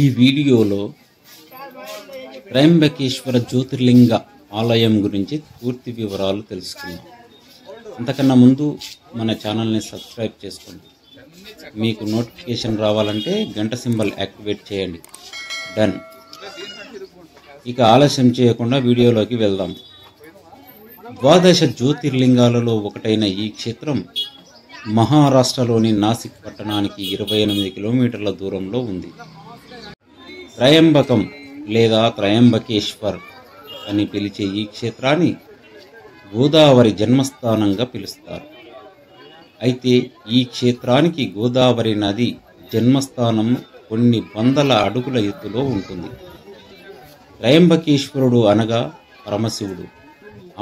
ఈ వీడియోలో త్రయంబకేశ్వర జ్యోతిర్లింగ ఆలయం గురించి పూర్తి వివరాలు తెలుసుకుందాం. అంతకన్నా ముందు మన ఛానల్ని సబ్స్క్రైబ్ చేసుకోండి. మీకు నోటిఫికేషన్ రావాలంటే గంట సింబల్ యాక్టివేట్ చేయండి. డన్. ఇక ఆలస్యం చేయకుండా వీడియోలోకి వెళ్దాం. ద్వాదశ జ్యోతిర్లింగాలలో ఒకటైన ఈ క్షేత్రం మహారాష్ట్రలోని నాసిక్ పట్టణానికి 28 కిలోమీటర్ల దూరంలో ఉంది. త్రయంబకం లేదా త్రయంబకేశ్వర్ అని పిలిచే ఈ క్షేత్రాన్ని గోదావరి జన్మస్థానంగా పిలుస్తారు. అయితే ఈ క్షేత్రానికి గోదావరి నది జన్మస్థానం కొన్ని వందల అడుగుల ఎత్తులో ఉంటుంది. త్రయంబకేశ్వరుడు అనగా పరమశివుడు.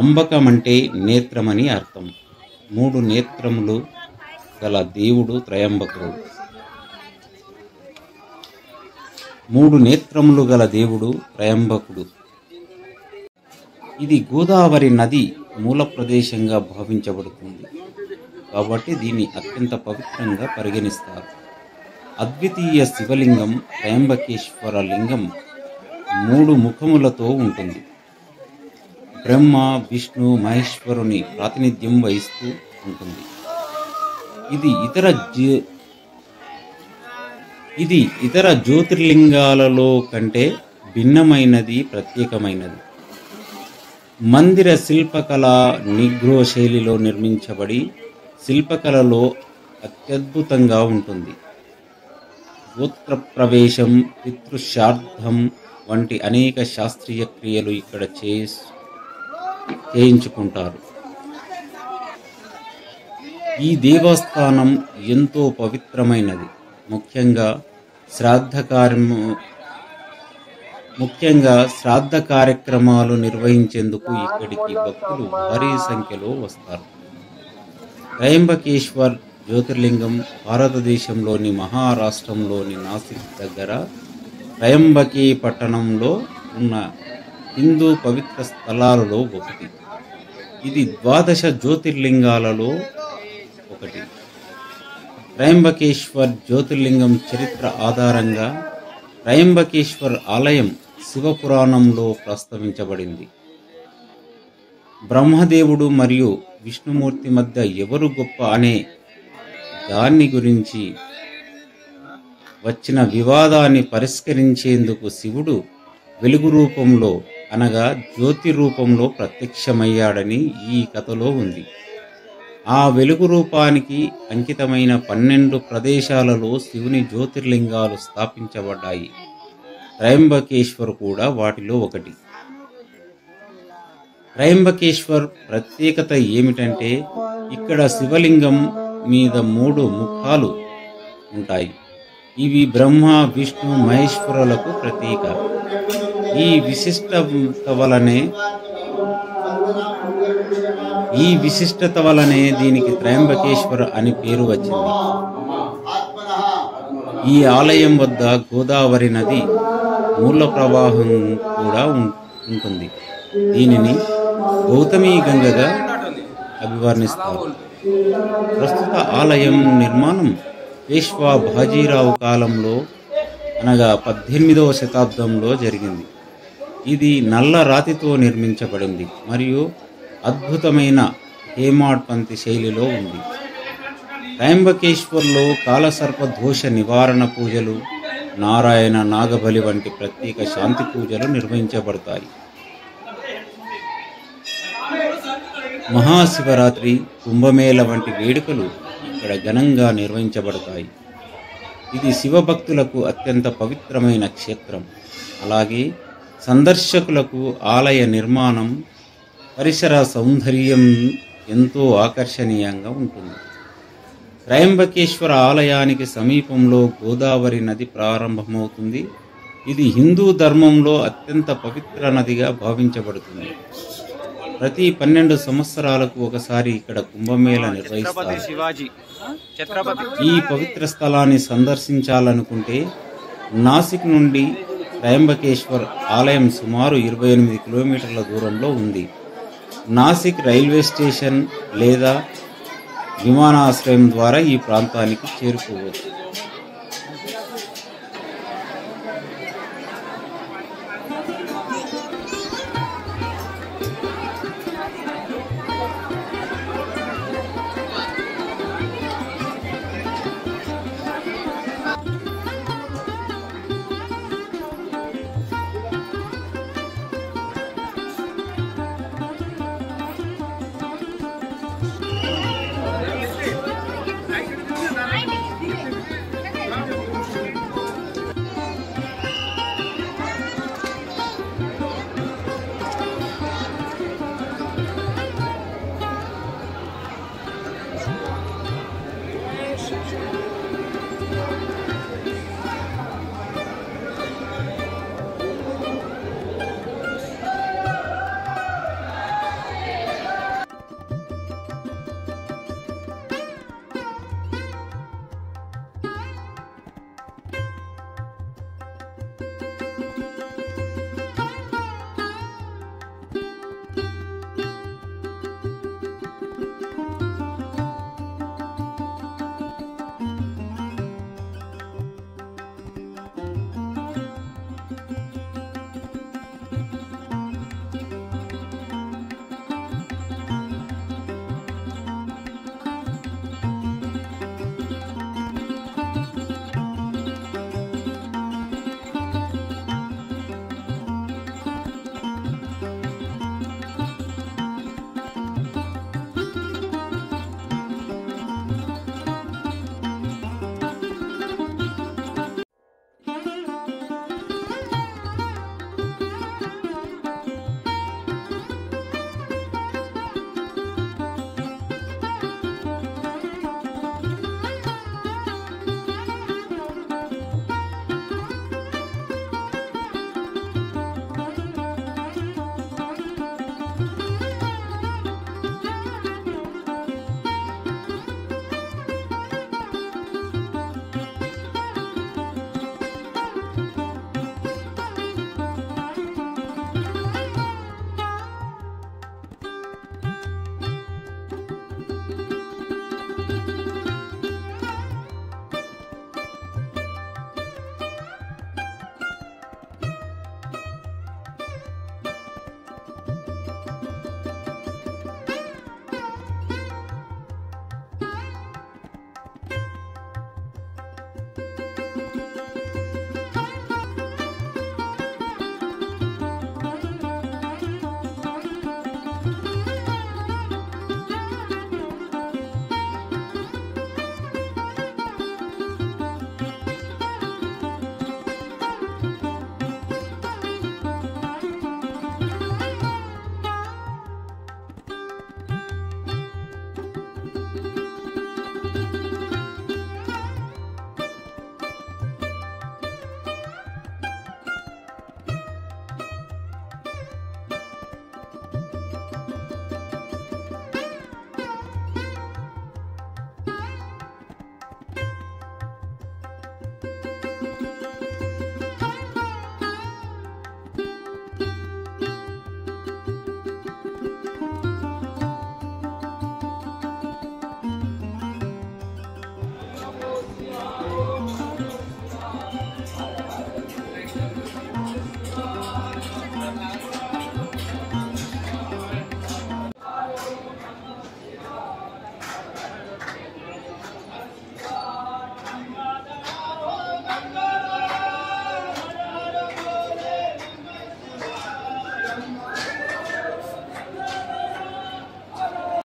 అంబకం అంటే నేత్రమని అర్థం. 3 నేత్రములు గల దేవుడు త్రయంబకుడు. 3 నేత్రములు గల దేవుడు త్రయంబకుడు. ఇది గోదావరి నది మూల ప్రదేశంగా భావించబడుతుంది కాబట్టి దీన్ని అత్యంత పవిత్రంగా పరిగణిస్తారు. అద్వితీయ శివలింగం త్రయంబకేశ్వర లింగం 3 ముఖములతో ఉంటుంది. బ్రహ్మ, విష్ణు, మహేశ్వరుని ప్రాతినిధ్యం వహిస్తూ ఉంటుంది. ఇది ఇతర జ్యోతిర్లింగాలలో కంటే భిన్నమైనది, ప్రత్యేకమైనది. మందిర శిల్పకళ నిగ్రో శైలిలో నిర్మించబడి శిల్పకళలో అత్యద్భుతంగా ఉంటుంది. గోత్ర ప్రవేశం, పితృశ్రాద్ధం వంటి అనేక శాస్త్రీయ క్రియలు ఇక్కడ చేయించుకుంటారు. ఈ దేవస్థానం ఎంతో పవిత్రమైనది. ముఖ్యంగా శ్రాద్ధ కార్యక్రమాలు నిర్వహించేందుకు ఇక్కడికి భక్తులు భారీ సంఖ్యలో వస్తారు. త్రయంబకేశ్వర్ జ్యోతిర్లింగం భారతదేశంలోని మహారాష్ట్రంలోని నాసిక్ దగ్గర త్రయంబకే పట్టణంలో ఉన్న హిందూ పవిత్ర స్థలాలలో ఒకటి. ఇది ద్వాదశ జ్యోతిర్లింగాలలో ఒకటి. త్రయంబకేశ్వర్ జ్యోతిర్లింగం చరిత్ర ఆధారంగా త్రయంబకేశ్వర్ ఆలయం శివపురాణంలో ప్రస్తావించబడింది. బ్రహ్మదేవుడు మరియు విష్ణుమూర్తి మధ్య ఎవరు గొప్ప అనే దాన్ని గురించి వచ్చిన వివాదాన్ని పరిష్కరించేందుకు శివుడు వెలుగు రూపంలో అనగా జ్యోతి రూపంలో ప్రత్యక్షమయ్యాడని ఈ కథలో ఉంది. ఆ వెలుగు రూపానికి అంకితమైన 12 ప్రదేశాలలో శివుని జ్యోతిర్లింగాలు స్థాపించబడ్డాయి. త్రయంబకేశ్వర్ కూడా వాటిలో ఒకటి. త్రయంబకేశ్వర్ ప్రత్యేకత ఏమిటంటే ఇక్కడ శివలింగం మీద 3 ముఖాలు ఉంటాయి. ఇవి బ్రహ్మ, విష్ణు, మహేశ్వరులకు ప్రతీక. ఈ విశిష్టత వలనే దీనికి త్రయంబకేశ్వర్ అని పేరు వచ్చింది. ఈ ఆలయం వద్ద గోదావరి నది మూల ప్రవాహం కూడా ఉంటుంది. దీనిని గౌతమి గంగగా అభివర్ణిస్తారు. ప్రస్తుత ఆలయం నిర్మాణం పేష్వా బాజీరావు కాలంలో అనగా 18వ శతాబ్దంలో జరిగింది. ఇది నల్ల రాతితో నిర్మించబడింది మరియు అద్భుతమైన హేమాడ్పంతి శైలిలో ఉంది. త్రయంబకేశ్వర్లో కాలసర్ప దోష నివారణ పూజలు, నారాయణ, నాగబలి వంటి ప్రత్యేక శాంతి పూజలు నిర్వహించబడతాయి. మహాశివరాత్రి, కుంభమేళ వంటి వేడుకలు ఇక్కడ ఘనంగా నిర్వహించబడతాయి. ఇది శివభక్తులకు అత్యంత పవిత్రమైన క్షేత్రం. అలాగే సందర్శకులకు ఆలయ నిర్మాణం, పరిసర సౌందర్యం ఎంతో ఆకర్షణీయంగా ఉంటుంది. త్రయంబకేశ్వర ఆలయానికి సమీపంలో గోదావరి నది ప్రారంభమవుతుంది. ఇది హిందూ ధర్మంలో అత్యంత పవిత్ర నదిగా భావించబడుతుంది. ప్రతి 12 సంవత్సరాలకు ఒకసారి ఇక్కడ కుంభమేళ నిర్వహిస్తారు. ఈ పవిత్ర స్థలాన్ని సందర్శించాలనుకుంటే నాసిక్ నుండి త్రయంబకేశ్వర్ ఆలయం సుమారు 28 కిలోమీటర్ల దూరంలో ఉంది. నాసిక్ రైల్వే స్టేషన్ లేదా విమానాశ్రయం ద్వారా ఈ ప్రాంతానికి చేరుకోవచ్చు.